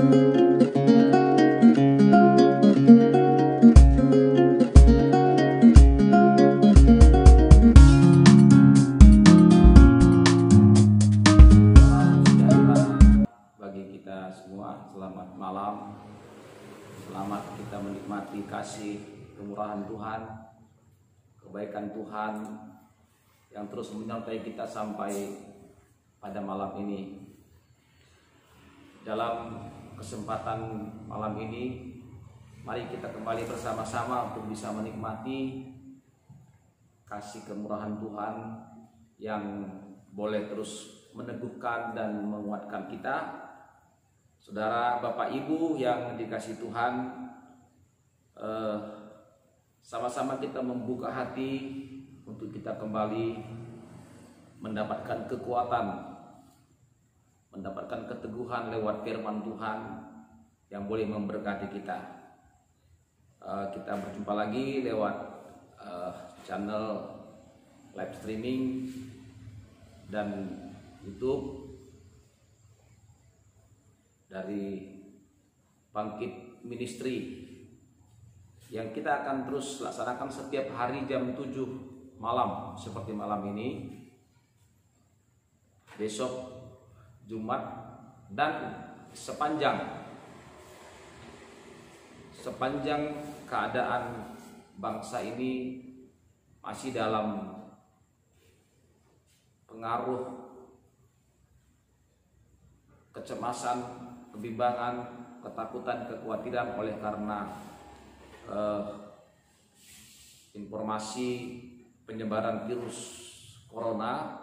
Selamat malam, selamat kita menikmati kasih kemurahan Tuhan, kebaikan Tuhan yang terus menyertai kita sampai pada malam ini. Dalam kesempatan malam ini, mari kita kembali bersama-sama untuk bisa menikmati kasih kemurahan Tuhan yang boleh terus meneguhkan dan menguatkan kita. Saudara, Bapak, Ibu yang dikasih Tuhan, sama-sama kita membuka hati untuk kita kembali mendapatkan kekuatan, mendapatkan keteguhan lewat firman Tuhan yang boleh memberkati kita. Kita berjumpa lagi lewat channel live streaming dan YouTube dari Bangkit Ministry yang kita akan terus laksanakan setiap hari jam 7 malam seperti malam ini, besok Jumat, dan sepanjang keadaan bangsa ini masih dalam pengaruh kecemasan, kebimbangan, ketakutan, kekhawatiran oleh karena informasi penyebaran virus corona.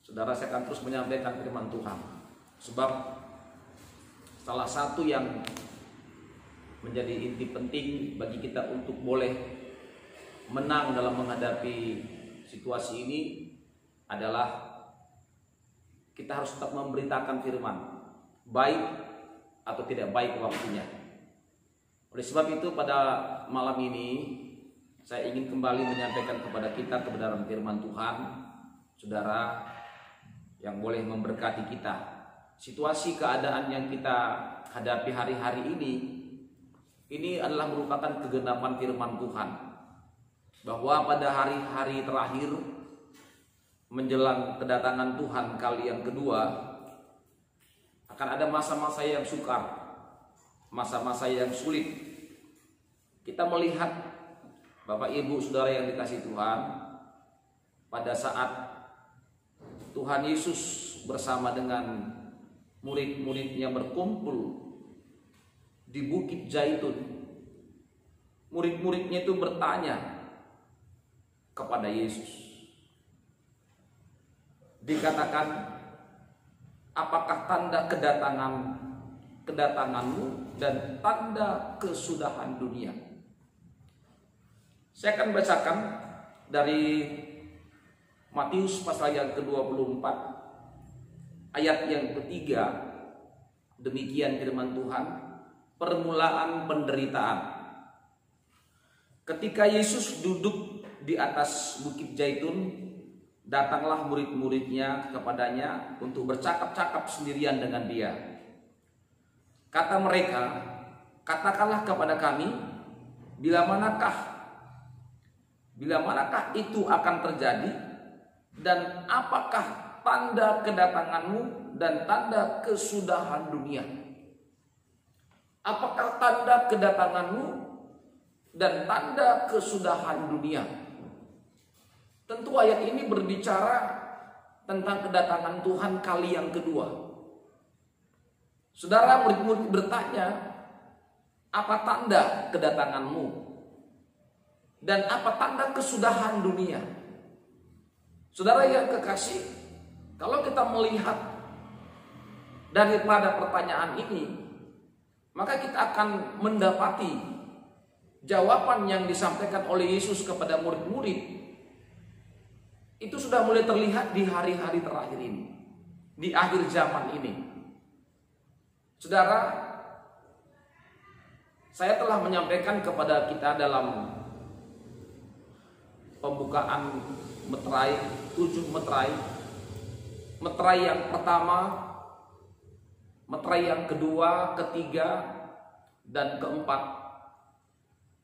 Saudara, saya akan terus menyampaikan firman Tuhan, sebab salah satu yang menjadi inti penting bagi kita untuk boleh menang dalam menghadapi situasi ini adalah kita harus tetap memberitakan firman, baik atau tidak baik waktunya. Oleh sebab itu pada malam ini saya ingin kembali menyampaikan kepada kita kebenaran firman Tuhan, saudara, yang boleh memberkati kita. Situasi keadaan yang kita hadapi hari-hari ini adalah merupakan kegenapan firman Tuhan, bahwa pada hari-hari terakhir menjelang kedatangan Tuhan kali yang kedua akan ada masa-masa yang sukar, masa-masa yang sulit. Kita melihat, Bapak, Ibu, Saudara yang dikasih Tuhan, pada saat Tuhan Yesus bersama dengan murid-muridnya berkumpul di Bukit Zaitun, murid-muridnya itu bertanya kepada Yesus. Dikatakan, apakah tanda kedatanganmu dan tanda kesudahan dunia? Saya akan bacakan dari Matius pasal yang ke-24 ayat yang ketiga. Demikian firman Tuhan, permulaan penderitaan. Ketika Yesus duduk di atas Bukit Zaitun, datanglah murid-muridnya kepadanya untuk bercakap-cakap sendirian dengan dia. Kata mereka, katakanlah kepada kami, bila manakah itu akan terjadi, dan apakah tanda kedatanganmu dan tanda kesudahan dunia? Apakah tanda kedatanganmu dan tanda kesudahan dunia? Tentu ayat ini berbicara tentang kedatangan Tuhan kali yang kedua. Saudara, murid-murid bertanya, apa tanda kedatanganmu dan apa tanda kesudahan dunia? Saudara yang kekasih, kalau kita melihat daripada pertanyaan ini, maka kita akan mendapati jawaban yang disampaikan oleh Yesus kepada murid-murid itu sudah mulai terlihat di hari-hari terakhir ini, di akhir zaman ini. Saudara, saya telah menyampaikan kepada kita dalam pembukaan meterai, 7 meterai. Meterai yang pertama meterai yang kedua, ketiga, dan keempat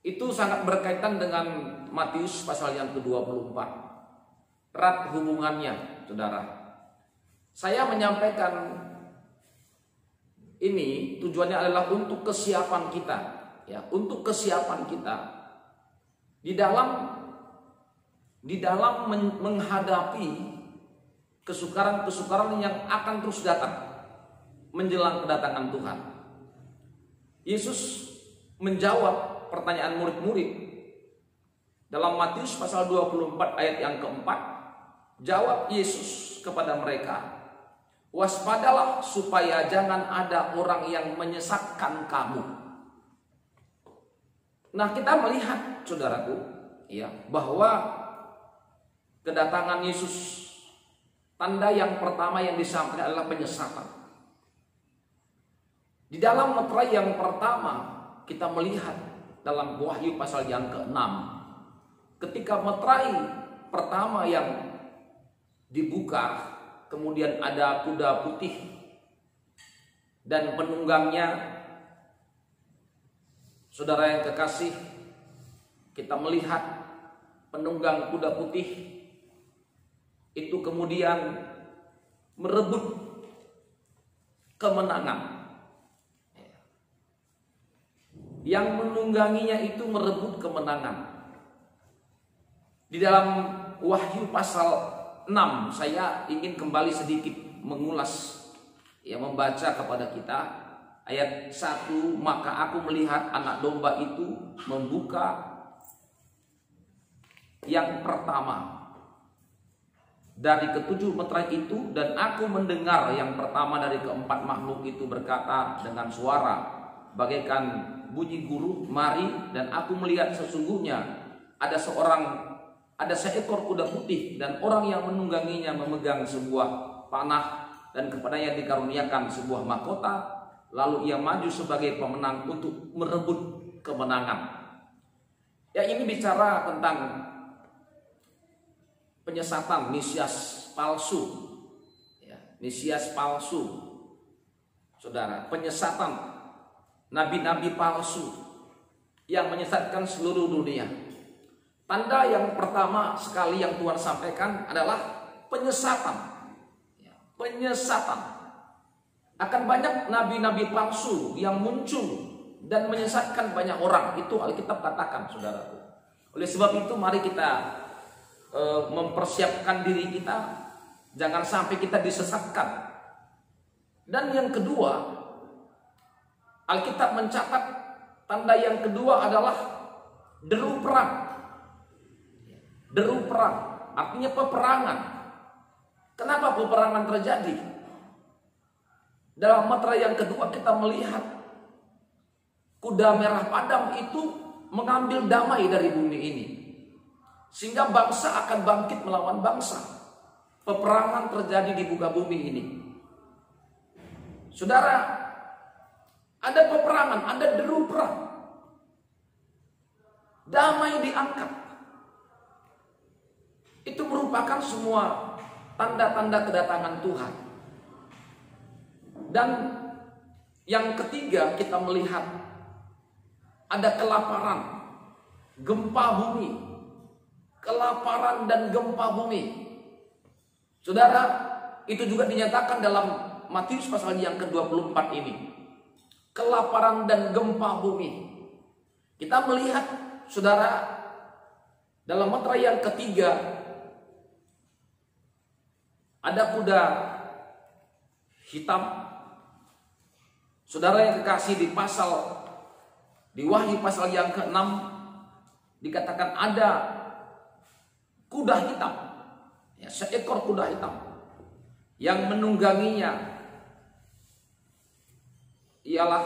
itu sangat berkaitan dengan Matius pasal yang ke-24. Erat hubungannya, saudara. Saya menyampaikan ini tujuannya adalah untuk kesiapan kita, ya, untuk kesiapan kita di dalam menghadapi kesukaran-kesukaran yang akan terus datang menjelang kedatangan Tuhan. Yesus menjawab pertanyaan murid-murid dalam Matius pasal 24 ayat yang keempat. Jawab Yesus kepada mereka, "Waspadalah supaya jangan ada orang yang menyesatkan kamu." Nah, kita melihat, saudaraku, ya, bahwa kedatangan Yesus, tanda yang pertama yang disampaikan adalah penyesatan. Di dalam meterai yang pertama kita melihat dalam Wahyu pasal yang ke-6, ketika meterai pertama yang dibuka, kemudian ada kuda putih dan penunggangnya. Saudara yang kekasih, kita melihat penunggang kuda putih itu kemudian merebut kemenangan. Yang menungganginya itu merebut kemenangan. Di dalam Wahyu pasal 6, saya ingin kembali sedikit mengulas, ya, membaca kepada kita ayat 1. "Maka aku melihat anak domba itu membuka yang pertama dari ketujuh meterai itu, dan aku mendengar yang pertama dari keempat makhluk itu berkata dengan suara bagaikan bunyi guru, 'Mari.' Dan aku melihat sesungguhnya ada seekor kuda putih, dan orang yang menungganginya memegang sebuah panah, dan kepadanya dikaruniakan sebuah mahkota. Lalu ia maju sebagai pemenang untuk merebut kemenangan." Ya, ini bicara tentang penyesatan, Mesias palsu, ya, Mesias palsu, saudara, penyesatan nabi-nabi palsu yang menyesatkan seluruh dunia. Tanda yang pertama sekali yang Tuhan sampaikan adalah penyesatan. Penyesatan. Akan banyak nabi-nabi palsu yang muncul dan menyesatkan banyak orang. Itu Alkitab katakan, saudaraku. Oleh sebab itu mari kita mempersiapkan diri kita, jangan sampai kita disesatkan. Dan yang kedua, Alkitab mencatat tanda yang kedua adalah deru perang. Deru perang artinya peperangan. Kenapa peperangan terjadi? Dalam meterai yang kedua kita melihat kuda merah padam itu mengambil damai dari bumi ini, sehingga bangsa akan bangkit melawan bangsa. Peperangan terjadi di muka bumi ini. Saudara, ada peperangan, ada deru perang. Damai diangkat. Itu merupakan semua tanda-tanda kedatangan Tuhan. Dan yang ketiga kita melihat ada kelaparan, gempa bumi. Kelaparan dan gempa bumi. Saudara, itu juga dinyatakan dalam Matius pasal yang ke-24 ini. Kelaparan dan gempa bumi. Kita melihat, saudara, dalam meterai yang ketiga ada kuda hitam. Saudara yang kekasih, di Wahyu pasal yang ke-6 dikatakan ada kuda hitam, ya, seekor kuda hitam yang menungganginya ialah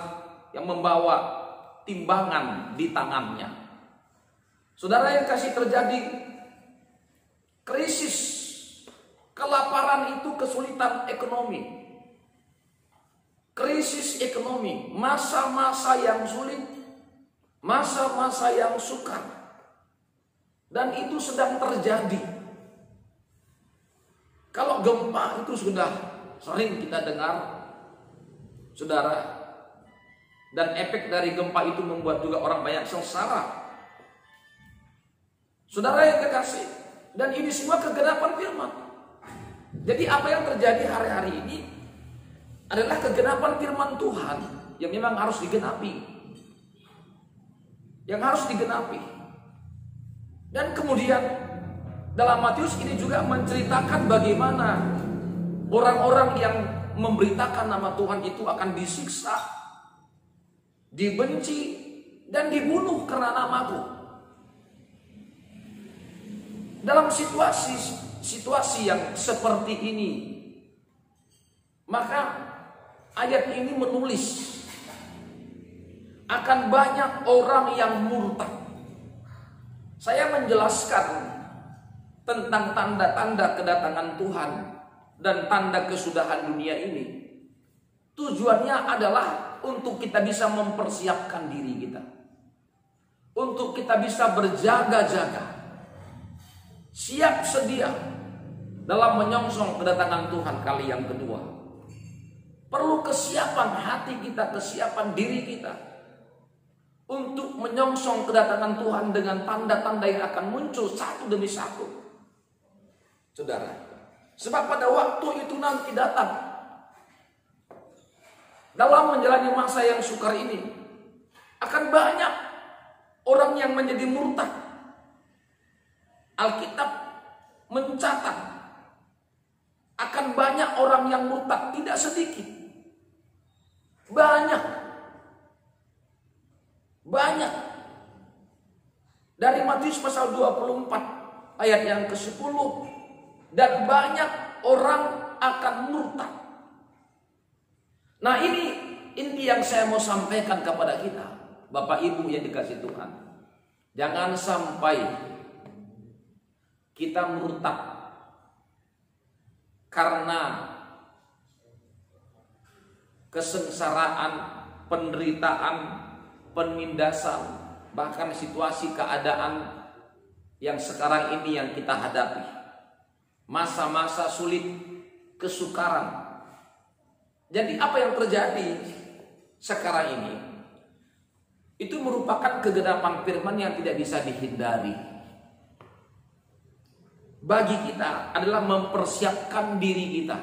yang membawa timbangan di tangannya. Saudara yang kasih, terjadi krisis. Kelaparan itu kesulitan ekonomi. Krisis ekonomi, masa-masa yang sulit, masa-masa yang sukar. Dan itu sedang terjadi. Kalau gempa itu sudah sering kita dengar, saudara. Dan efek dari gempa itu membuat juga orang banyak sengsara. Saudara yang kekasih, dan ini semua kegenapan firman. Jadi apa yang terjadi hari-hari ini adalah kegenapan firman Tuhan yang memang harus digenapi. Yang harus digenapi. Dan kemudian dalam Matius ini juga menceritakan bagaimana orang-orang yang memberitakan nama Tuhan itu akan disiksa, dibenci, dan dibunuh karena namaku. Dalam situasi yang seperti ini, maka ayat ini menulis akan banyak orang yang murtad. Saya menjelaskan tentang tanda-tanda kedatangan Tuhan dan tanda kesudahan dunia ini. Tujuannya adalah untuk kita bisa mempersiapkan diri kita, untuk kita bisa berjaga-jaga, siap sedia dalam menyongsong kedatangan Tuhan kali yang kedua. Perlu kesiapan hati kita, kesiapan diri kita untuk menyongsong kedatangan Tuhan dengan tanda-tanda yang akan muncul satu demi satu, saudara. Sebab pada waktu itu nanti datang, dalam menjalani masa yang sukar ini, akan banyak orang yang menjadi murtad. Alkitab mencatat akan banyak orang yang murtad, tidak sedikit. Banyak. Dari Matius pasal 24 ayat yang ke-10, dan banyak orang akan murtad. Nah, ini inti yang saya mau sampaikan kepada kita, Bapak Ibu yang dikasih Tuhan. Jangan sampai kita murtad karena kesengsaraan, penderitaan, penindasan, bahkan situasi keadaan yang sekarang ini yang kita hadapi. Masa-masa sulit, kesukaran. Jadi apa yang terjadi sekarang ini itu merupakan kegenapan firman yang tidak bisa dihindari. Bagi kita adalah mempersiapkan diri kita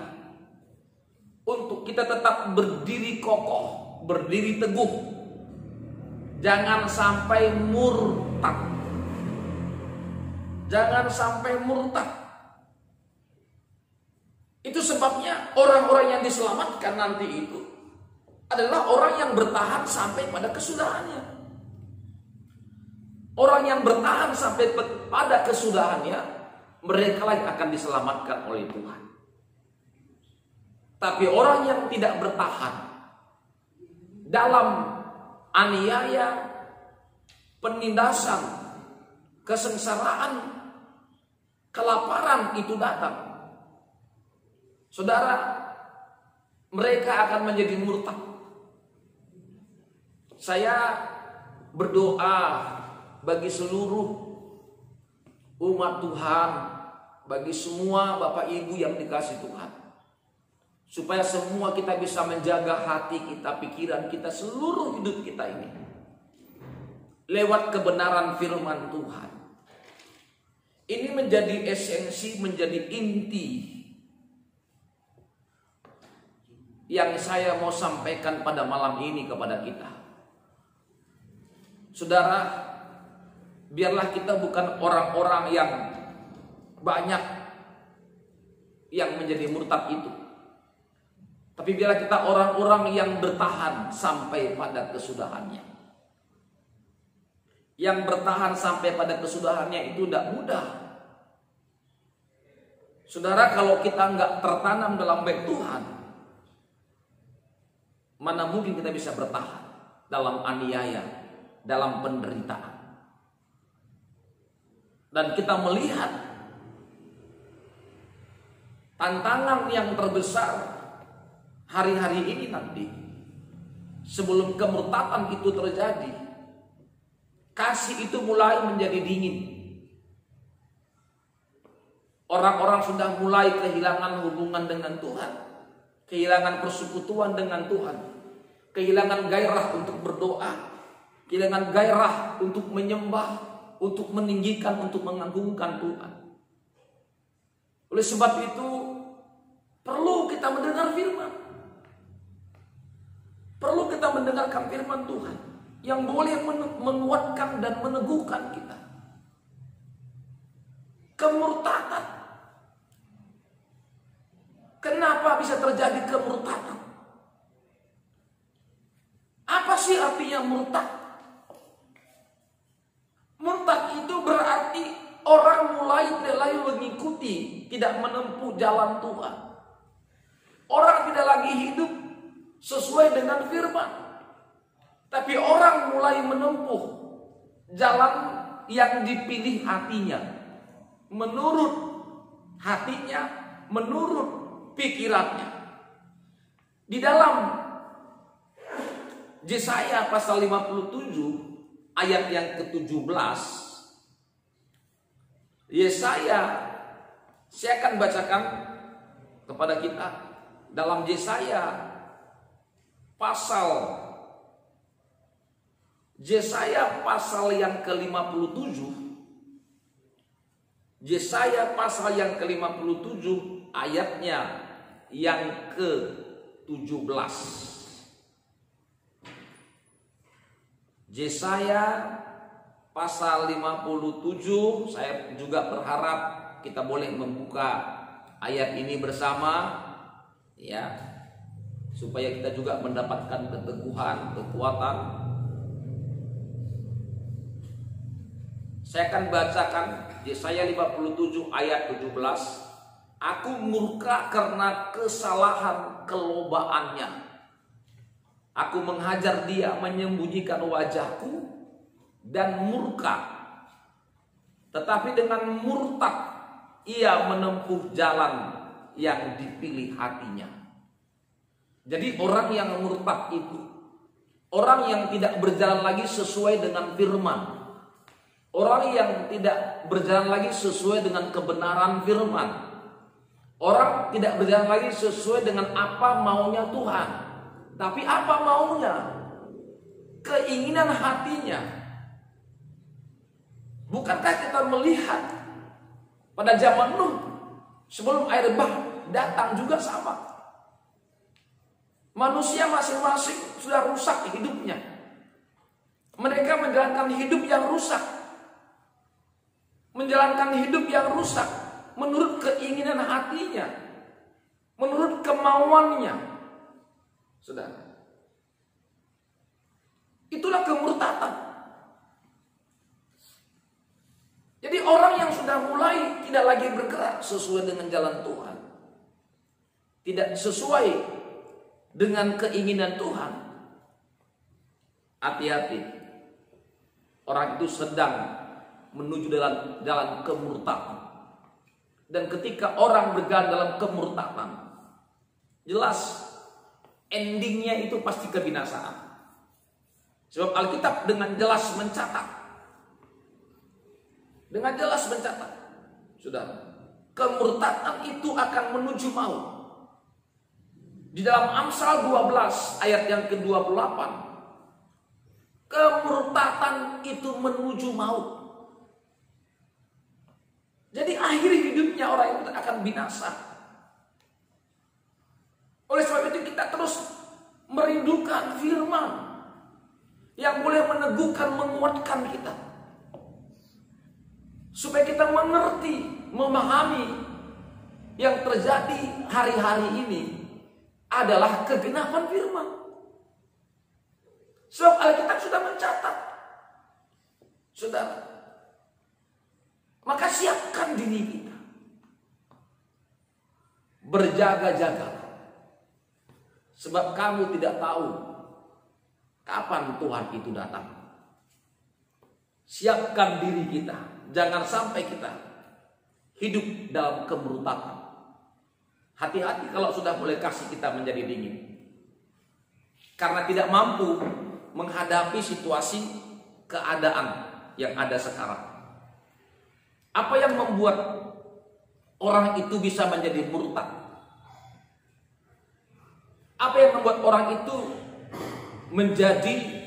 untuk kita tetap berdiri kokoh, berdiri teguh. Jangan sampai murtad. Jangan sampai murtad. Itu sebabnya orang-orang yang diselamatkan nanti itu adalah orang yang bertahan sampai pada kesudahannya. Orang yang bertahan sampai pada kesudahannya, mereka lah yang akan diselamatkan oleh Tuhan. Tapi orang yang tidak bertahan dalam aniaya, penindasan, kesengsaraan, kelaparan itu datang, saudara, mereka akan menjadi murtad. Saya berdoa bagi seluruh umat Tuhan, bagi semua Bapak Ibu yang dikasih Tuhan, supaya semua kita bisa menjaga hati kita, pikiran kita, seluruh hidup kita ini lewat kebenaran firman Tuhan. Ini menjadi esensi, menjadi inti yang saya mau sampaikan pada malam ini kepada kita. Saudara, biarlah kita bukan orang-orang yang banyak yang menjadi murtad itu, tapi biarlah kita orang-orang yang bertahan sampai pada kesudahannya. Yang bertahan sampai pada kesudahannya itu tidak mudah. Saudara, kalau kita nggak tertanam dalam baik Tuhan, mana mungkin kita bisa bertahan dalam aniaya, dalam penderitaan. Dan kita melihat tantangan yang terbesar hari-hari ini nanti, sebelum kemurtadan itu terjadi, kasih itu mulai menjadi dingin. Orang-orang sudah mulai kehilangan hubungan dengan Tuhan, kehilangan persekutuan dengan Tuhan. kehilangan gairah untuk berdoa, kehilangan gairah untuk menyembah, untuk meninggikan, untuk mengagungkan Tuhan. Oleh sebab itu perlu kita mendengar firman. Perlu kita mendengarkan firman Tuhan yang boleh menguatkan dan meneguhkan kita. Kemurtadan. Kenapa bisa terjadi kemurtadan? Apa sih artinya murtad? Murtad itu berarti orang mulai tidak mengikuti, tidak menempuh jalan Tuhan. Orang tidak lagi hidup sesuai dengan firman, tapi orang mulai menempuh jalan yang dipilih hatinya, menurut hatinya, menurut pikirannya. Di dalam Yesaya pasal 57 ayat yang ke-17, Yesaya, saya akan bacakan kepada kita dalam Yesaya pasal yang ke-57. Yesaya pasal yang ke-57 ayatnya yang ke-17. Yesaya pasal 57, saya juga berharap kita boleh membuka ayat ini bersama, ya, supaya kita juga mendapatkan keteguhan, kekuatan. Saya akan bacakan Yesaya 57 ayat 17. Aku murka karena kesalahan kelobaannya. Aku menghajar dia, menyembunyikan wajahku dan murka. Tetapi dengan murtad ia menempuh jalan yang dipilih hatinya. Jadi orang yang murtad itu orang yang tidak berjalan lagi sesuai dengan firman. Orang yang tidak berjalan lagi sesuai dengan kebenaran firman. Orang tidak berjalan lagi sesuai dengan apa maunya Tuhan, tapi apa maunya, keinginan hatinya. Bukankah kita melihat pada zaman Nuh sebelum air bah datang juga sama? Manusia masing-masing sudah rusak hidupnya. Mereka menjalankan hidup yang rusak. Menjalankan hidup yang rusak menurut keinginan hatinya, menurut kemauannya. Saudara, itulah kemurtadan. Jadi orang yang sudah mulai tidak lagi bergerak sesuai dengan jalan Tuhan, tidak sesuai dengan keinginan Tuhan, hati-hati. Orang itu sedang menuju dalam jalan kemurtadan. Dan ketika orang berjalan dalam kemurtadan, jelas endingnya itu pasti kebinasaan. Sebab Alkitab dengan jelas mencatat, saudara, kemurtadan itu akan menuju maut. Di dalam Amsal 12 ayat yang ke-28, kemurtadan itu menuju maut. Jadi akhir hidupnya orang itu akan binasa. Oleh sebab itu kita terus merindukan firman yang boleh meneguhkan, menguatkan kita, supaya kita mengerti, memahami yang terjadi hari-hari ini adalah kegenapan firman. Sebab Alkitab sudah mencatat, saudara. Maka siapkan diri kita, berjaga-jaga, sebab kamu tidak tahu kapan Tuhan itu datang. Siapkan diri kita, jangan sampai kita hidup dalam kemurtadan. Hati-hati kalau sudah mulai kasih kita menjadi dingin, karena tidak mampu menghadapi situasi keadaan yang ada sekarang. Apa yang membuat orang itu bisa menjadi murtad? Apa yang membuat orang itu menjadi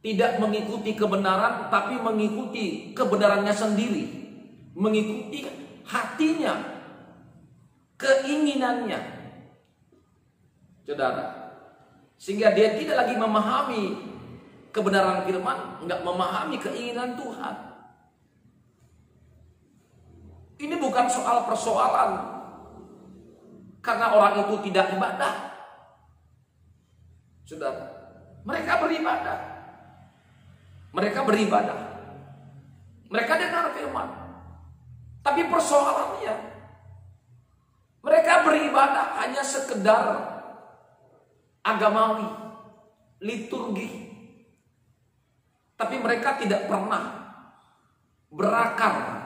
tidak mengikuti kebenaran, tapi mengikuti kebenarannya sendiri, mengikuti hatinya, keinginannya, saudara. Sehingga dia tidak lagi memahami kebenaran firman, nggak memahami keinginan Tuhan. Ini bukan soal persoalan karena orang itu tidak ibadah, saudara. Mereka beribadah, mereka dengar firman, tapi persoalannya mereka beribadah hanya sekedar agamawi, liturgi, tapi mereka tidak pernah berakar.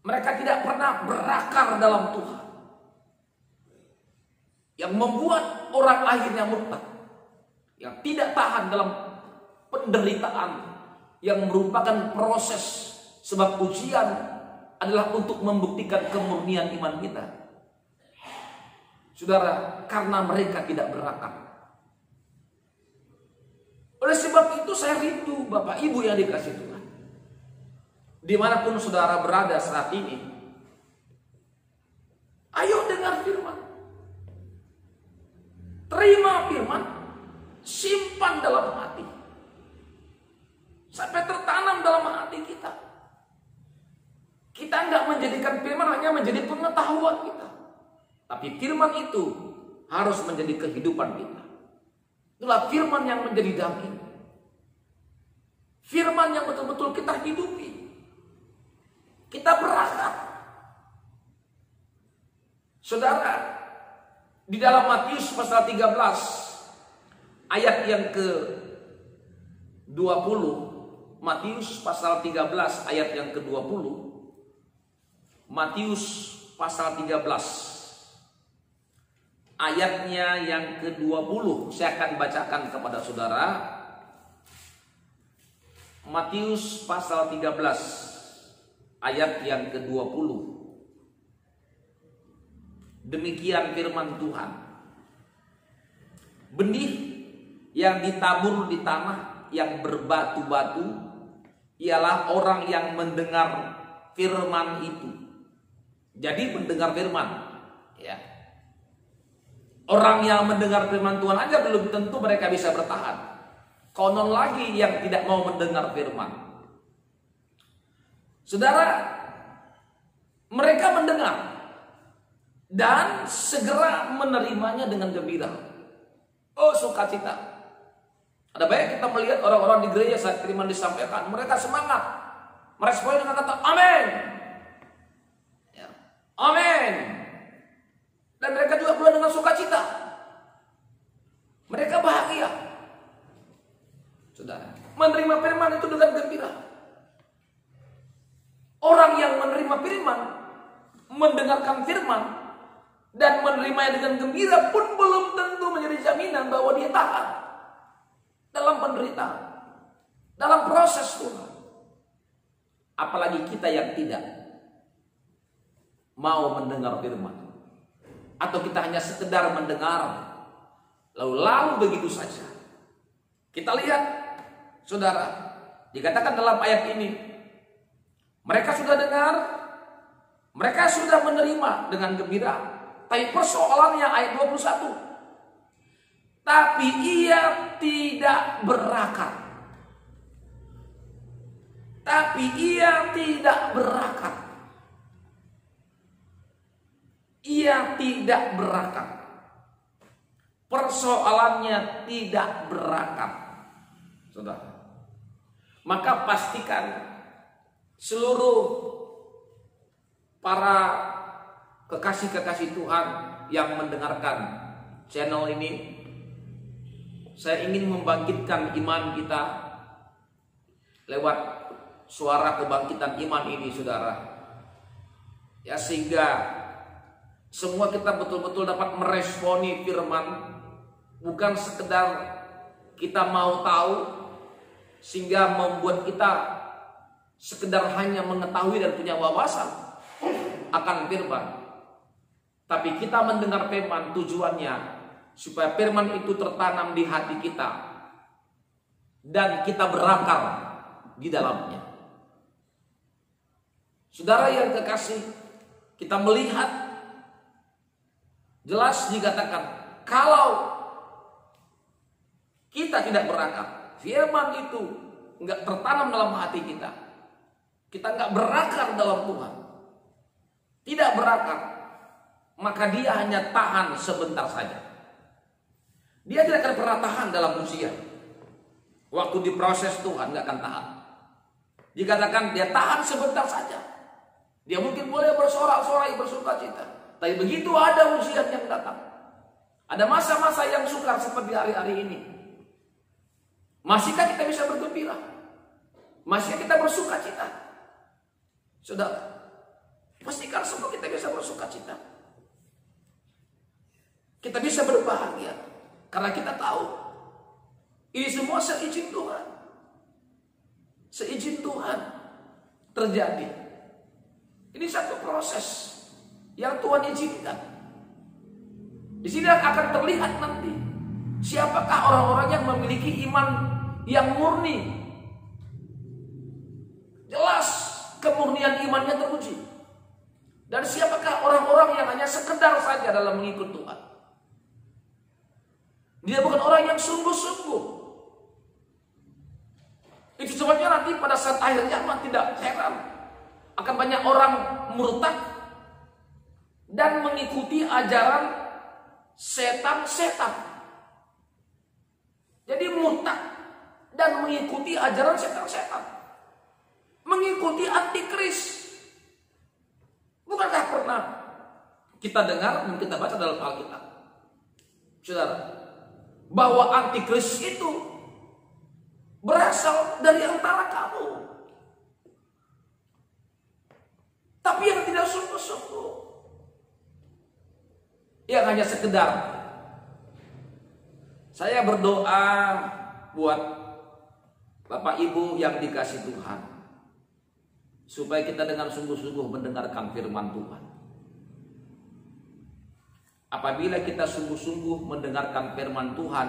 Mereka tidak pernah berakar dalam Tuhan, yang membuat orang akhirnya murtad, yang tidak tahan dalam penderitaan yang merupakan proses. Sebab ujian adalah untuk membuktikan kemurnian iman kita, saudara, karena mereka tidak berakar. Oleh sebab itu saya rindu Bapak Ibu yang dikasih Tuhan, dimanapun saudara berada saat ini, ayo dengar firman, terima firman, simpan dalam hati, sampai tertanam dalam hati kita. Kita nggak menjadikan firman hanya menjadi pengetahuan kita, tapi firman itu harus menjadi kehidupan kita. Itulah firman yang menjadi daging, firman yang betul-betul kita hidupi. Kita berakar, saudara. Di dalam Matius pasal 13 ayat yang ke-20, Matius pasal 13 ayat yang ke-20, Matius pasal 13 ayatnya yang ke-20, saya akan bacakan kepada saudara. Matius pasal 13 ayat yang ke-20. Demikian firman Tuhan. Benih yang ditabur di tanah yang berbatu-batu ialah orang yang mendengar firman itu. Jadi mendengar firman, ya. Orang yang mendengar firman Tuhan aja belum tentu mereka bisa bertahan. Konon lagi yang tidak mau mendengar firman. Saudara, mereka mendengar dan segera menerimanya dengan gembira. Oh, sukacita. Ada banyak kita melihat orang-orang di gereja saat firman disampaikan, mereka semangat, merespon dengan kata amin, ya, amin. Dan mereka juga pulang dengan sukacita. Mereka bahagia. Saudara, menerima firman itu dengan gembira. Orang yang menerima firman, mendengarkan firman, dan menerimanya dengan gembira pun belum tentu menjadi jaminan bahwa dia tahan dalam penderitaan, dalam proses Tuhan. Apalagi kita yang tidak mau mendengar firman, atau kita hanya sekedar mendengar lalu begitu saja. Kita lihat, saudara, dikatakan dalam ayat ini, mereka sudah dengar, mereka sudah menerima dengan gembira. Tapi persoalannya ayat 21, tapi ia tidak berakar. Tapi ia tidak berakar. Ia tidak berakar. Persoalannya tidak berakar, saudara. Maka pastikan seluruh para kekasih-kekasih Tuhan yang mendengarkan channel ini, saya ingin membangkitkan iman kita lewat suara kebangkitan iman ini, saudara. Ya, sehingga semua kita betul-betul dapat meresponi firman, bukan sekedar kita mau tahu sehingga membuat kita sekedar hanya mengetahui dan punya wawasan akan firman. Tapi kita mendengar firman tujuannya supaya firman itu tertanam di hati kita dan kita berakar di dalamnya. Saudara yang kekasih, kita melihat jelas dikatakan kalau kita tidak berakar, firman itu nggak tertanam dalam hati kita, kita nggak berakar dalam Tuhan, tidak berakar, maka dia hanya tahan sebentar saja. Dia tidak akan pernah tahan dalam usia. Waktu diproses Tuhan nggak akan tahan. Dikatakan dia tahan sebentar saja. Dia mungkin boleh bersorak-sorai, bersuka cita, tapi begitu ada ujian yang datang, ada masa-masa yang sukar seperti hari-hari ini, masihkah kita bisa bergembira? Masihkah kita bersuka cita? Saudara, pastikan semua kita bisa bersuka cita. Kita bisa berbahagia karena kita tahu ini semua seizin Tuhan. Seizin Tuhan terjadi. Ini satu proses yang Tuhan izinkan. Di sini akan terlihat nanti siapakah orang-orang yang memiliki iman yang murni. Jelas kemurnian imannya teruji. Dan siapakah orang-orang yang hanya sekedar saja dalam mengikut Tuhan. Dia bukan orang yang sungguh-sungguh. Itu sebabnya nanti pada saat akhir zaman tidak heran akan banyak orang murtad dan mengikuti ajaran setan-setan. Jadi murtad dan mengikuti ajaran setan-setan, mengikuti antikris. Bukankah pernah kita dengar dan kita baca dalam Alkitab, saudara, bahwa antikris itu berasal dari antara kamu, tapi yang tidak sungguh-sungguh, yang hanya sekedar. Saya berdoa buat Bapak Ibu yang dikasih Tuhan, supaya kita dengan sungguh-sungguh mendengarkan firman Tuhan. Apabila kita sungguh-sungguh mendengarkan firman Tuhan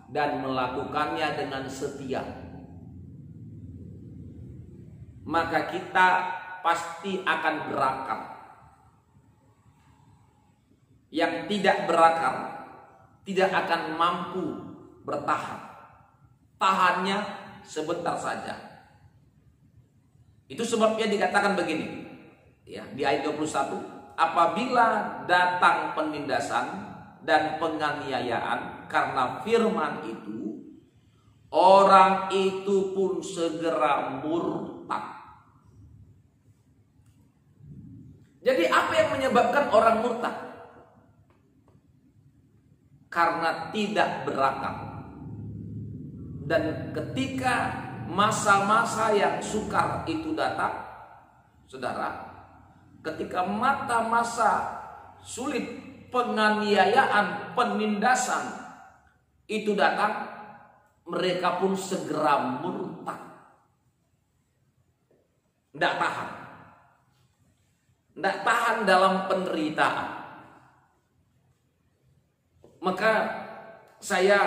dan melakukannya dengan setia, maka kita pasti akan berakar. Yang tidak berakar tidak akan mampu bertahan. Tahannya sebentar saja. Itu sebabnya dikatakan begini, ya, di ayat 21, apabila datang penindasan dan penganiayaan karena firman itu, orang itu pun segera murtad. Jadi apa yang menyebabkan orang murtad? Karena tidak berakar. Dan ketika masa-masa yang sukar itu datang, saudara, ketika masa sulit, penganiayaan, penindasan itu datang, mereka pun segera murtad. Tidak tahan. Tidak tahan dalam penderitaan. Maka saya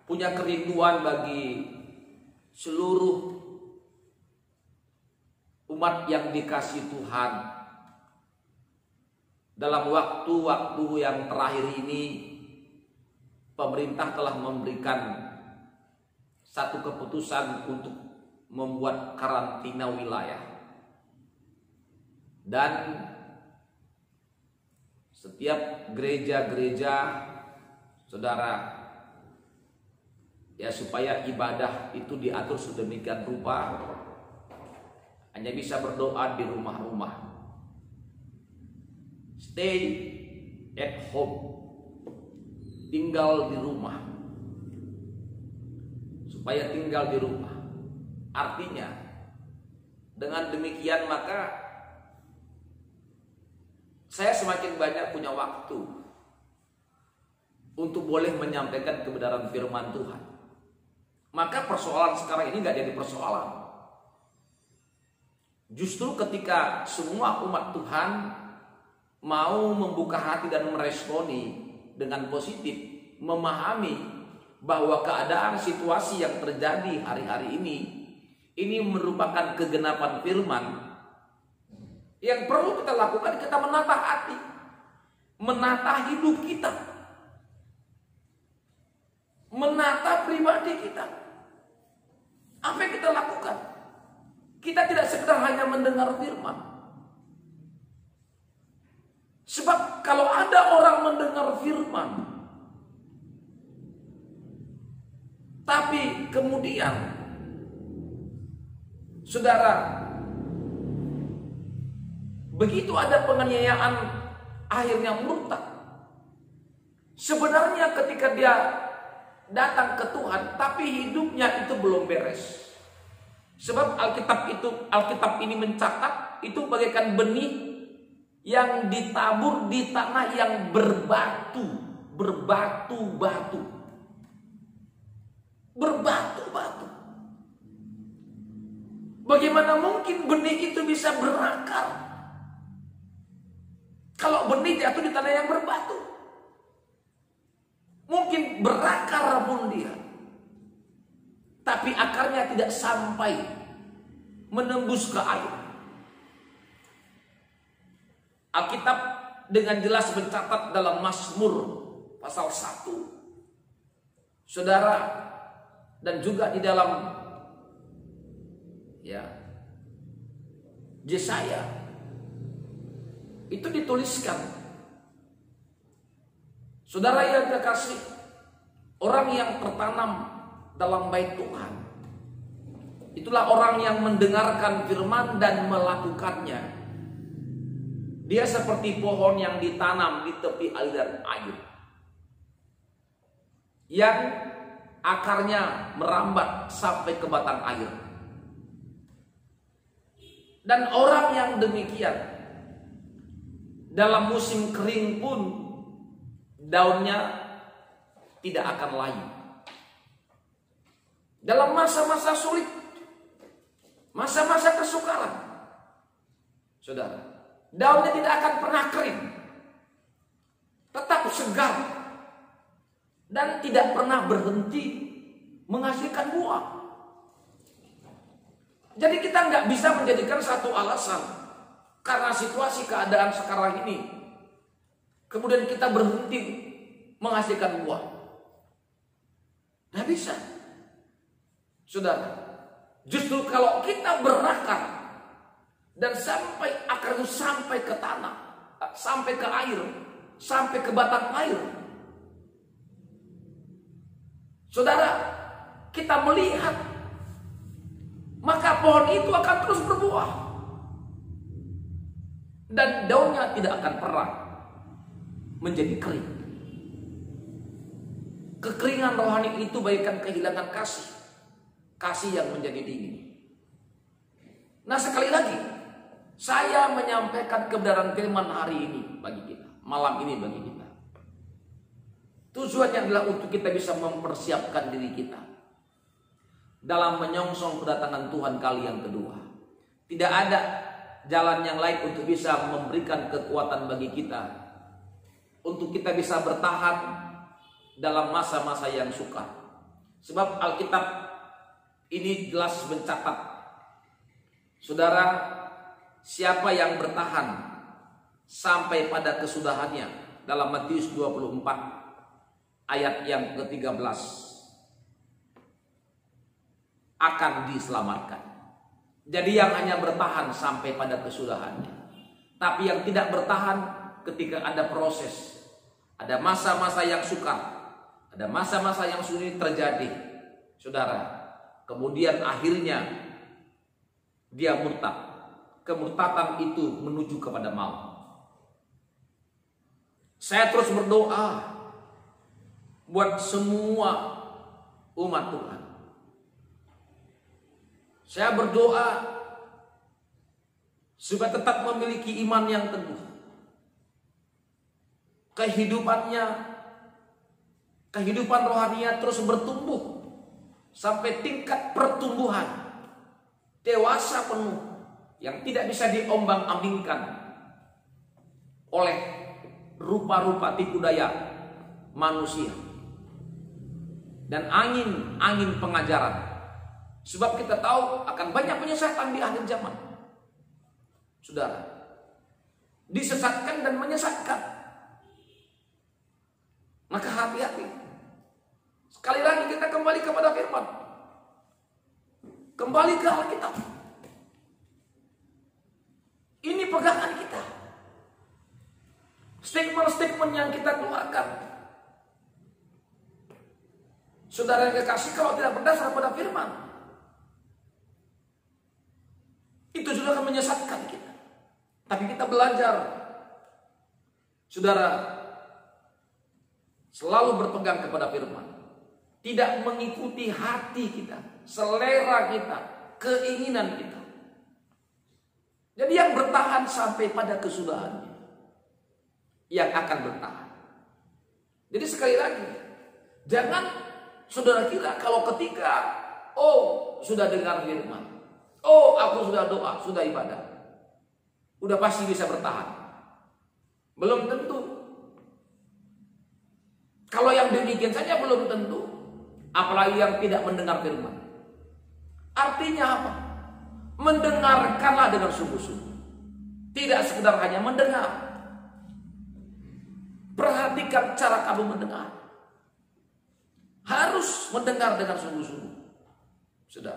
punya kerinduan bagi seluruh umat yang dikasih Tuhan. Dalam waktu-waktu yang terakhir ini, pemerintah telah memberikan satu keputusan untuk membuat karantina wilayah. Dan setiap gereja-gereja, saudara, ya, supaya ibadah itu diatur sedemikian rupa, hanya bisa berdoa di rumah-rumah. Stay at home, tinggal di rumah. Supaya tinggal di rumah, artinya dengan demikian maka saya semakin banyak punya waktu untuk boleh menyampaikan kebenaran firman Tuhan. Maka persoalan sekarang ini nggak jadi persoalan. Justru ketika semua umat Tuhan mau membuka hati dan meresponi dengan positif memahami bahwa keadaan situasi yang terjadi hari-hari ini merupakan kegenapan firman. Yang perlu kita lakukan, kita menata hati, menata hidup kita, menata pribadi kita. Apa yang kita lakukan? Kita tidak sekedar hanya mendengar firman. Sebab kalau ada orang mendengar firman, tapi kemudian saudara, begitu ada penganiayaan akhirnya murtad. Sebenarnya ketika dia datang ke Tuhan, tapi hidupnya itu belum beres. Sebab Alkitab ini mencatat itu bagaikan benih yang ditabur di tanah yang berbatu-batu. Bagaimana mungkin benih itu bisa berakar kalau benih jatuh di tanah yang berbatu? Mungkin berakar pun dia, tapi akarnya tidak sampai menembus ke air. Alkitab dengan jelas mencatat dalam Mazmur pasal 1, saudara, dan juga di dalam Yesaya itu dituliskan, saudara yang kekasih, orang yang tertanam dalam bait Tuhan itulah orang yang mendengarkan firman dan melakukannya. Dia seperti pohon yang ditanam di tepi aliran air, yang akarnya merambat sampai ke batang air. Dan orang yang demikian, dalam musim kering pun daunnya tidak akan layu. Dalam masa-masa sulit, masa-masa kesukaran, saudara, daunnya tidak akan pernah kering, tetap segar, dan tidak pernah berhenti menghasilkan buah. Jadi kita nggak bisa menjadikan satu alasan karena situasi keadaan sekarang ini kemudian kita berhenti menghasilkan buah. Nggak bisa, saudara. Justru kalau kita berakar dan sampai akarnya sampai ke tanah, sampai ke air, sampai ke batang air, saudara, kita melihat, maka pohon itu akan terus berbuah dan daunnya tidak akan pernah menjadi kering. Kekeringan rohani itu bagaikan kehilangan kasih yang menjadi dingin. Nah, sekali lagi saya menyampaikan kebenaran firman hari ini bagi kita, malam ini bagi kita. Tujuannya adalah untuk kita bisa mempersiapkan diri kita dalam menyongsong kedatangan Tuhan kali yang kedua. Tidak ada jalan yang lain untuk bisa memberikan kekuatan bagi kita, untuk kita bisa bertahan dalam masa-masa yang sukar. Sebab Alkitab ini jelas mencatat, saudara, siapa yang bertahan sampai pada kesudahannya, dalam Matius 24 ayat yang ke-13, akan diselamatkan. Jadi yang hanya bertahan sampai pada kesudahannya, tapi yang tidak bertahan ketika ada proses, ada masa-masa yang sukar, ada masa-masa yang sulit terjadi, saudara, kemudian akhirnya dia murtad. Kemurtadan itu menuju kepada maut. Saya terus berdoa buat semua umat Tuhan. Saya berdoa supaya tetap memiliki iman yang teguh. Kehidupan rohaninya terus bertumbuh sampai tingkat pertumbuhan dewasa penuh yang tidak bisa diombang-ambingkan oleh rupa-rupa tipu daya manusia dan angin pengajaran. Sebab kita tahu akan banyak penyesatan di akhir zaman. Saudara, disesatkan dan menyesatkan. Maka hati-hati. Sekali lagi kita kembali kepada firman. Kembali ke Alkitab. Ini pegangan kita. Statement-statement yang kita keluarkan. Saudara yang kekasih, kalau tidak berdasar pada firman, itu juga akan menyesatkan kita. Tapi kita belajar, saudara, selalu berpegang kepada firman. Tidak mengikuti hati kita, selera kita, keinginan kita. Jadi yang bertahan sampai pada kesudahannya, yang akan bertahan. Jadi sekali lagi, jangan saudara kira kalau ketika, sudah dengar firman, aku sudah doa, sudah ibadah, udah pasti bisa bertahan. Belum tentu. Kalau yang demikian saja belum tentu. Apalagi yang tidak mendengar firman. Artinya apa? Mendengarkanlah dengan sungguh-sungguh. Tidak sekedar hanya mendengar. Perhatikan cara kamu mendengar. Harus mendengar dengan sungguh-sungguh. Sudah.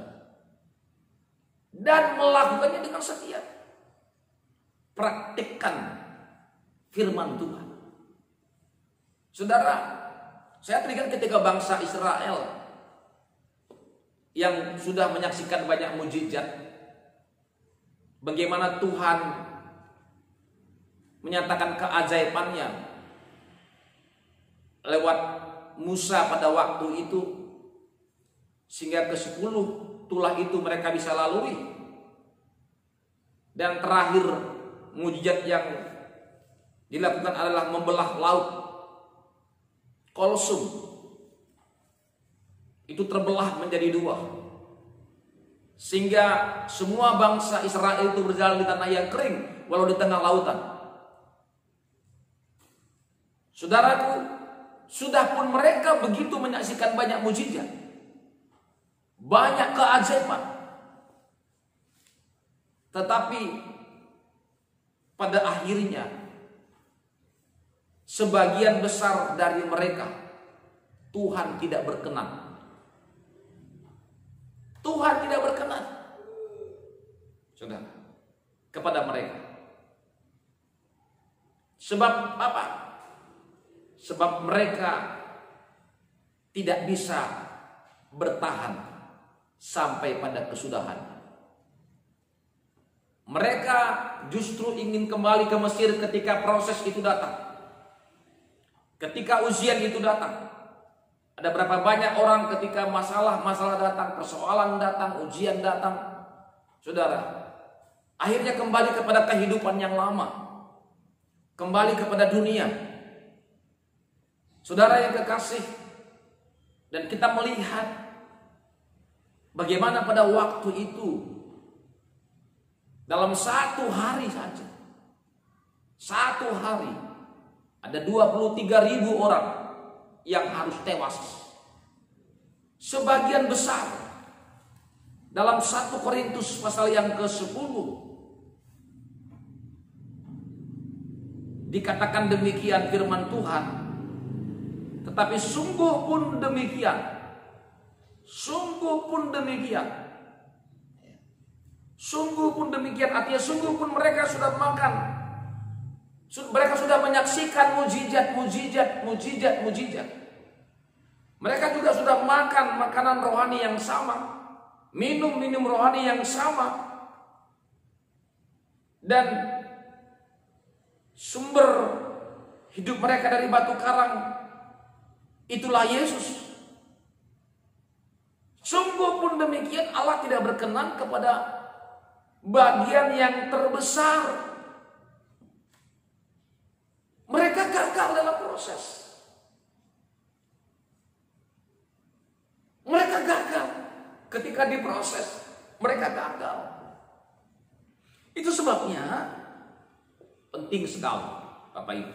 Dan melakukannya dengan setia. Praktikkan firman Tuhan. Saudara, saya teringat ketika bangsa Israel yang sudah menyaksikan banyak mujizat, bagaimana Tuhan menyatakan keajaibannya lewat Musa pada waktu itu, sehingga ke-10 tulah itu mereka bisa lalui. Dan terakhir mujizat yang dilakukan adalah membelah laut Kolsum. Itu terbelah menjadi 2. Sehingga semua bangsa Israel itu berjalan di tanah yang kering, walau di tengah lautan. Saudaraku, sudah pun mereka begitu menyaksikan banyak mujizat, banyak keajaiban, tetapi pada akhirnya sebagian besar dari mereka Tuhan tidak berkenan. Tuhan tidak berkenan, saudara, kepada mereka. Sebab apa? Sebab mereka tidak bisa bertahan sampai pada kesudahan. Mereka justru ingin kembali ke Mesir ketika proses itu datang. Ketika ujian itu datang. Ada berapa banyak orang ketika masalah datang, persoalan datang, ujian datang, saudara, akhirnya kembali kepada kehidupan yang lama, kembali kepada dunia. Saudara yang kekasih, dan kita melihat bagaimana pada waktu itu dalam 1 hari saja, 1 hari ada 23.000 orang yang harus tewas. Sebagian besar dalam 1 Korintus pasal yang ke-10 dikatakan demikian firman Tuhan. Tetapi sungguh pun demikian. Sungguh pun demikian. Sungguh pun demikian, artinya sungguh pun mereka sudah makan. Mereka sudah menyaksikan mujizat. Mereka juga sudah makan makanan rohani yang sama, minum rohani yang sama. Dan sumber hidup mereka dari batu karang, itulah Yesus. Sungguh pun demikian, Allah tidak berkenan kepada bagian yang terbesar. Mereka gagal dalam proses. Mereka gagal ketika diproses. Mereka gagal. Itu sebabnya penting sekali, Bapak Ibu,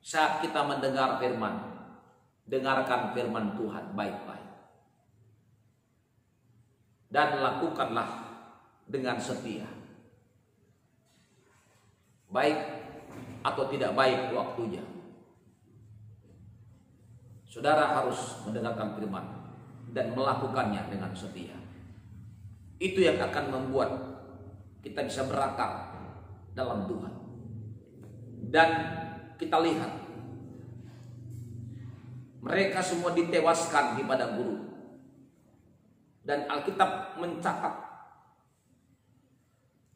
saat kita mendengar firman, dengarkan firman Tuhan baik-baik. Dan lakukanlah dengan setia. Baik atau tidak baik waktunya, saudara harus mendengarkan firman dan melakukannya dengan setia. Itu yang akan membuat kita bisa berakar dalam Tuhan. Dan kita lihat, mereka semua ditewaskan di padang gurun. Dan Alkitab mencatat,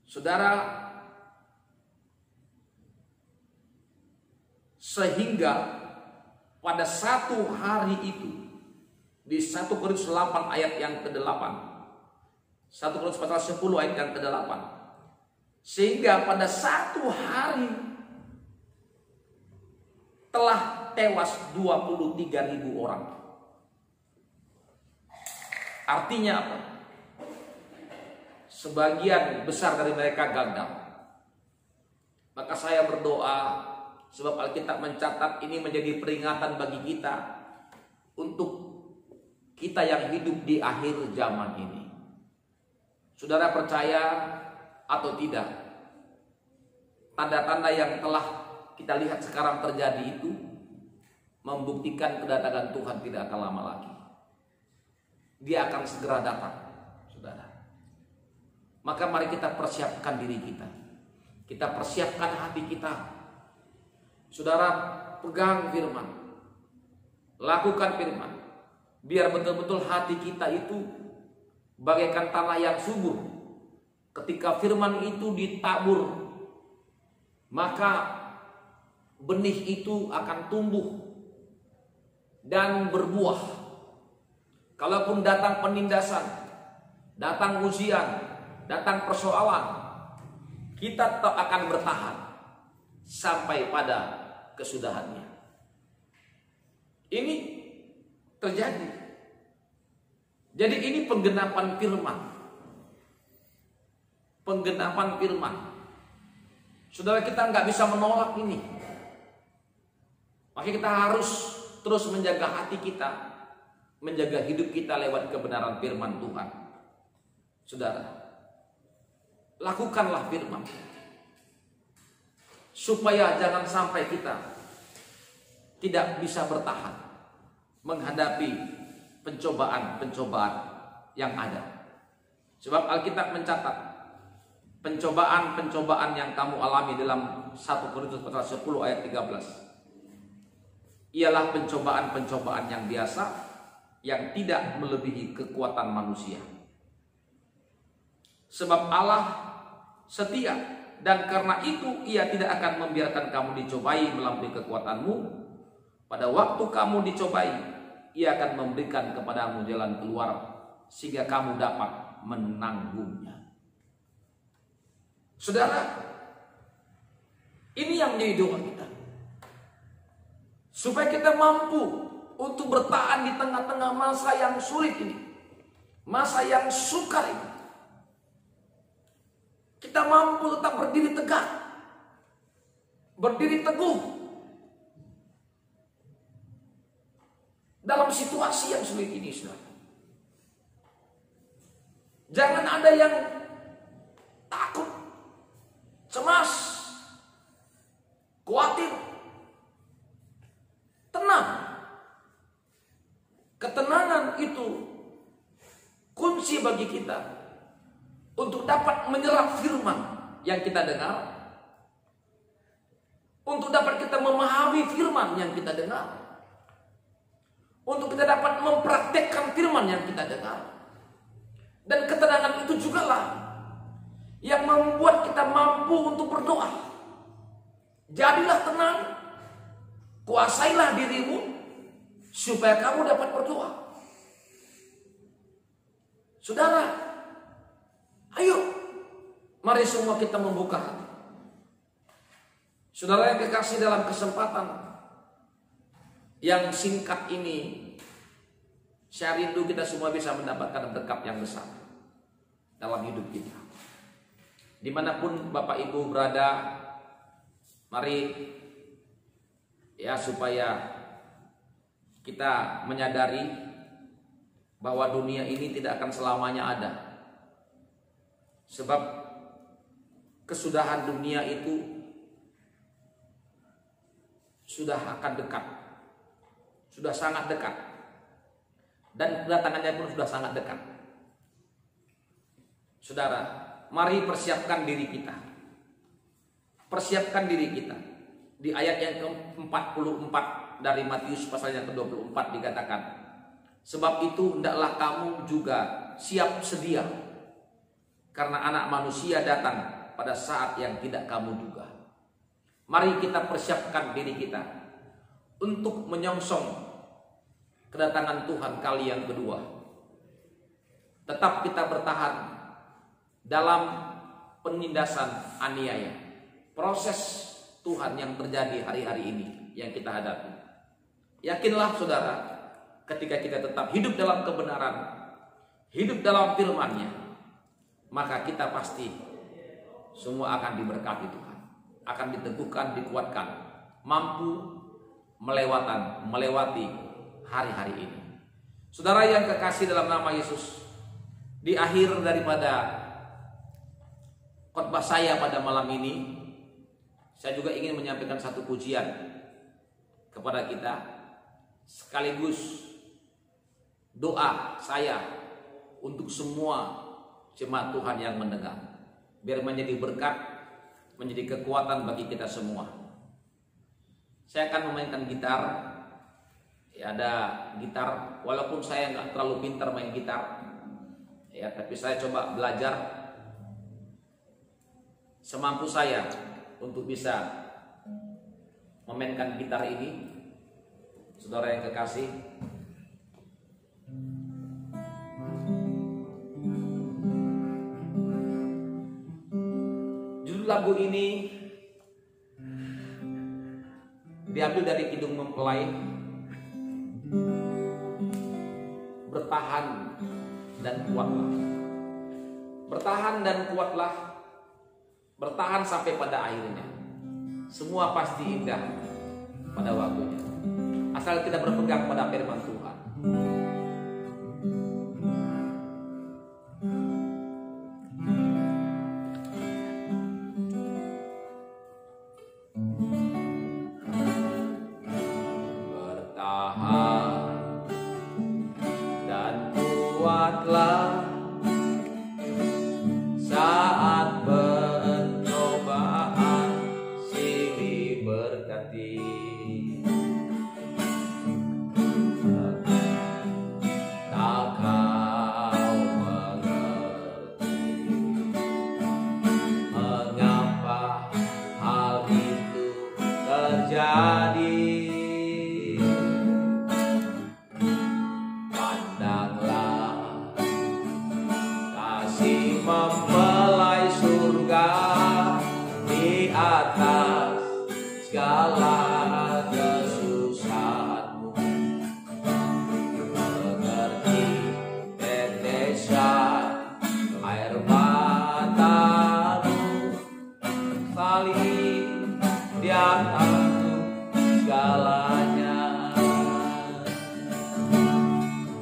saudara, sehingga pada satu hari itu, di 1 Korintus 8 ayat yang ke-8, 1 Korintus pasal 10 ayat yang ke-8, sehingga pada satu hari telah tewas 23.000 orang. Artinya apa? Sebagian besar dari mereka gagal. Maka saya berdoa, sebab Alkitab mencatat ini menjadi peringatan bagi kita, untuk kita yang hidup di akhir zaman ini. Saudara percaya atau tidak, tanda-tanda yang telah kita lihat sekarang terjadi itu membuktikan kedatangan Tuhan tidak akan lama lagi. Dia akan segera datang, saudara. Maka mari kita persiapkan diri kita. Kita persiapkan hati kita. Saudara, pegang firman. Lakukan firman. Biar betul-betul hati kita itu bagaikan tanah yang subur. Ketika firman itu ditabur, maka benih itu akan tumbuh dan berbuah. Kalaupun datang penindasan, datang ujian, datang persoalan, kita tetap akan bertahan sampai pada kesudahannya. Ini terjadi. Jadi ini penggenapan firman. Penggenapan firman. Saudara, kita nggak bisa menolak ini. Makanya kita harus terus menjaga hati kita, menjaga hidup kita lewat kebenaran firman Tuhan. Saudara, lakukanlah firman, supaya jangan sampai kita tidak bisa bertahan menghadapi pencobaan-pencobaan yang ada. Sebab Alkitab mencatat, pencobaan-pencobaan yang kamu alami dalam 1 Korintus pasal 10 ayat 13 ialah pencobaan-pencobaan yang biasa, yang tidak melebihi kekuatan manusia. Sebab Allah setia, dan karena itu Ia tidak akan membiarkan kamu dicobai melampaui kekuatanmu. Pada waktu kamu dicobai, Ia akan memberikan kepadamu jalan keluar, sehingga kamu dapat menanggungnya. Saudara, ini yang menjadi doa kita, supaya kita mampu untuk bertahan di tengah-tengah masa yang sulit ini, masa yang sukar ini. Kita mampu tetap berdiri tegak, berdiri teguh dalam situasi yang sulit ini, saudara. Jangan ada yang takut, cemas, khawatir. Tenang. Ketenangan itu kunci bagi kita untuk dapat menyerap firman yang kita dengar, untuk dapat kita memahami firman yang kita dengar, untuk kita dapat mempraktekkan firman yang kita dengar. Dan ketenangan itu jugalah yang membuat kita mampu untuk berdoa. Jadilah tenang, kuasailah dirimu, supaya kamu dapat berdoa. Saudara, ayo, mari semua kita membuka hati. Saudara yang kekasih, dalam kesempatan yang singkat ini, saya rindu kita semua bisa mendapatkan berkat yang besar dalam hidup kita. Dimanapun Bapak Ibu berada, mari ya, supaya kita menyadari bahwa dunia ini tidak akan selamanya ada. Sebab kesudahan dunia itu sudah akan dekat, sudah sangat dekat, dan kedatangannya pun sudah sangat dekat. Saudara, mari persiapkan diri kita. Persiapkan diri kita. Di ayat yang ke-44 dari Matius pasal yang ke-24 dikatakan, sebab itu hendaklah kamu juga siap sedia, karena Anak Manusia datang pada saat yang tidak kamu duga. Mari kita persiapkan diri kita untuk menyongsong kedatangan Tuhan kali yang kedua. Tetap kita bertahan dalam penindasan aniaya, proses Tuhan yang terjadi hari-hari ini yang kita hadapi. Yakinlah saudara, ketika kita tetap hidup dalam kebenaran, hidup dalam firman-Nya, maka kita pasti semua akan diberkati Tuhan, akan diteguhkan, dikuatkan, mampu melewati hari-hari ini. Saudara yang kekasih dalam nama Yesus, di akhir daripada khotbah saya pada malam ini, saya juga ingin menyampaikan satu pujian kepada kita, sekaligus doa saya untuk semua jemaat Tuhan yang mendengar, biar menjadi berkat, menjadi kekuatan bagi kita semua. Saya akan memainkan gitar. Ya, ada gitar, walaupun saya nggak terlalu pintar main gitar, ya, tapi saya coba belajar semampu saya untuk bisa memainkan gitar ini. Saudara yang kekasih, judul lagu ini diambil dari Kidung Mempelai, bertahan dan kuatlah. Bertahan dan kuatlah. Bertahan sampai pada akhirnya. Semua pasti indah pada waktunya, asal kita berpegang pada firman Tuhan. Bertahan dan kuatlah saat mempelai surga di atas segala kesusahanmu, mengerti tetesan air matamu, saling di atas segalanya,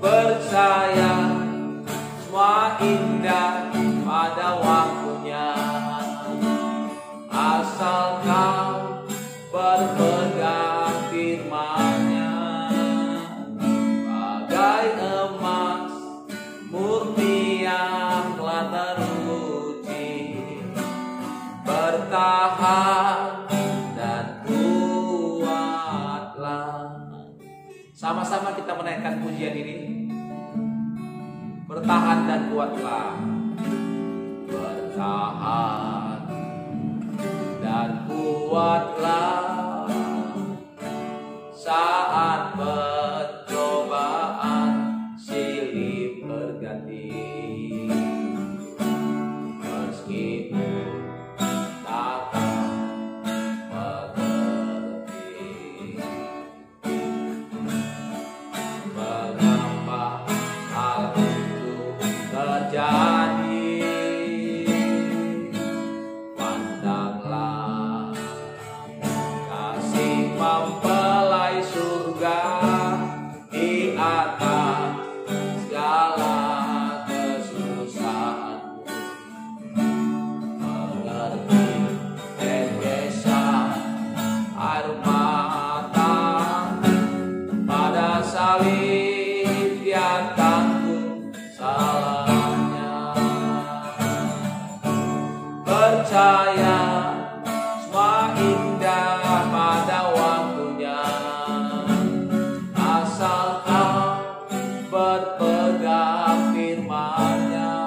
percaya semua indah pada waktunya, asal kau berpegang firman-Nya, bagai emas murni yang telah teruji. Bertahan dan kuatlah. Sama-sama kita menaikkan pujian ini. Bertahan dan kuatlah. Bertahan dan kuatlah saat pencobaan silih berganti. Meskipun takkan mengerti mengapa hal itu terjadi, pandanglah kasih mempelai salib Dia tanggung salahnya. Percaya semua indah pada waktunya, asalkan berpegang firman-Nya.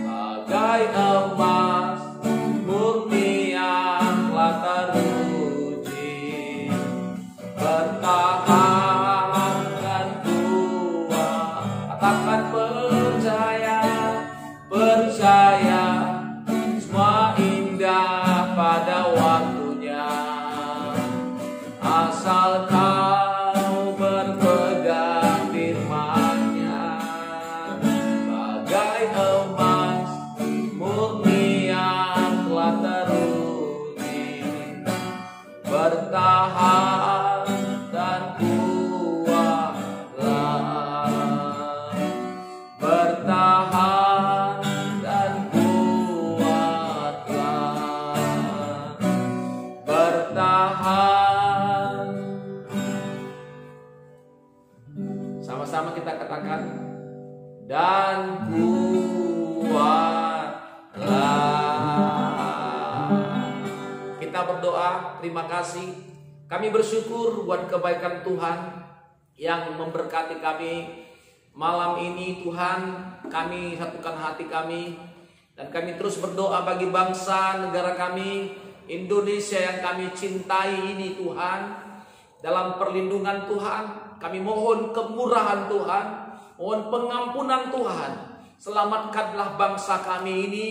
Bagai emas murni yang telah teruji, bertahan dan kuat. Katakan percaya, percaya, semua indah pada waktunya, asal kau berpegang firman-Nya. Bagai emas murni yang telah teruji, bertahan dan kuatlah, bertahan dan kuatlah, bertahan. Sama-sama kita katakan, dan kuatlah. Kita berdoa, terima kasih. Kami bersyukur buat kebaikan Tuhan yang memberkati kami malam ini. Tuhan, kami satukan hati kami, dan kami terus berdoa bagi bangsa negara kami, Indonesia yang kami cintai ini Tuhan. Dalam perlindungan Tuhan, kami mohon kemurahan Tuhan, mohon pengampunan Tuhan. Selamatkanlah bangsa kami ini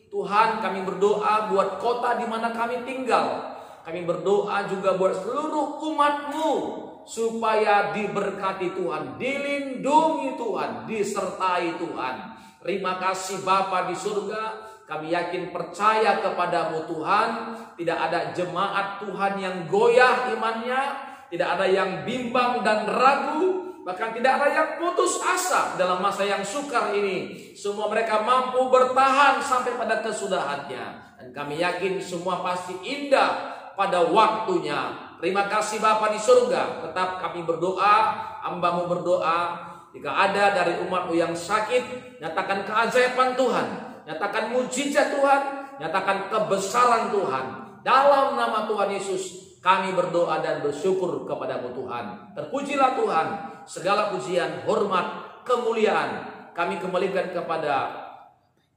Tuhan. Kami berdoa buat kota di mana kami tinggal. Kami berdoa juga buat seluruh umat-Mu supaya diberkati Tuhan, dilindungi Tuhan, disertai Tuhan. Terima kasih Bapa di surga. Kami yakin percaya kepadamu Tuhan. Tidak ada jemaat Tuhan yang goyah imannya, tidak ada yang bimbang dan ragu, bahkan tidak ada yang putus asa dalam masa yang sukar ini. Semua mereka mampu bertahan sampai pada kesudahannya. Dan kami yakin semua pasti indah pada waktunya. Terima kasih Bapa di surga. Tetap kami berdoa, hamba-Mu berdoa, jika ada dari umat-Mu yang sakit, nyatakan keajaiban Tuhan, nyatakan mujizat Tuhan, nyatakan kebesaran Tuhan. Dalam nama Tuhan Yesus kami berdoa dan bersyukur kepada-Mu Tuhan. Terpujilah Tuhan. Segala pujian, hormat, kemuliaan kami kembalikan kepada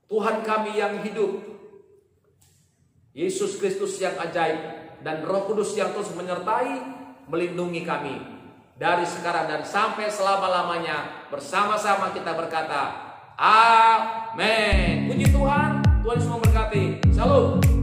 Tuhan kami yang hidup, Yesus Kristus yang ajaib, dan Roh Kudus yang terus menyertai, melindungi kami dari sekarang dan sampai selama-lamanya. Bersama-sama kita berkata, amin. Puji Tuhan, Tuhan Yesus memberkati. Shalom.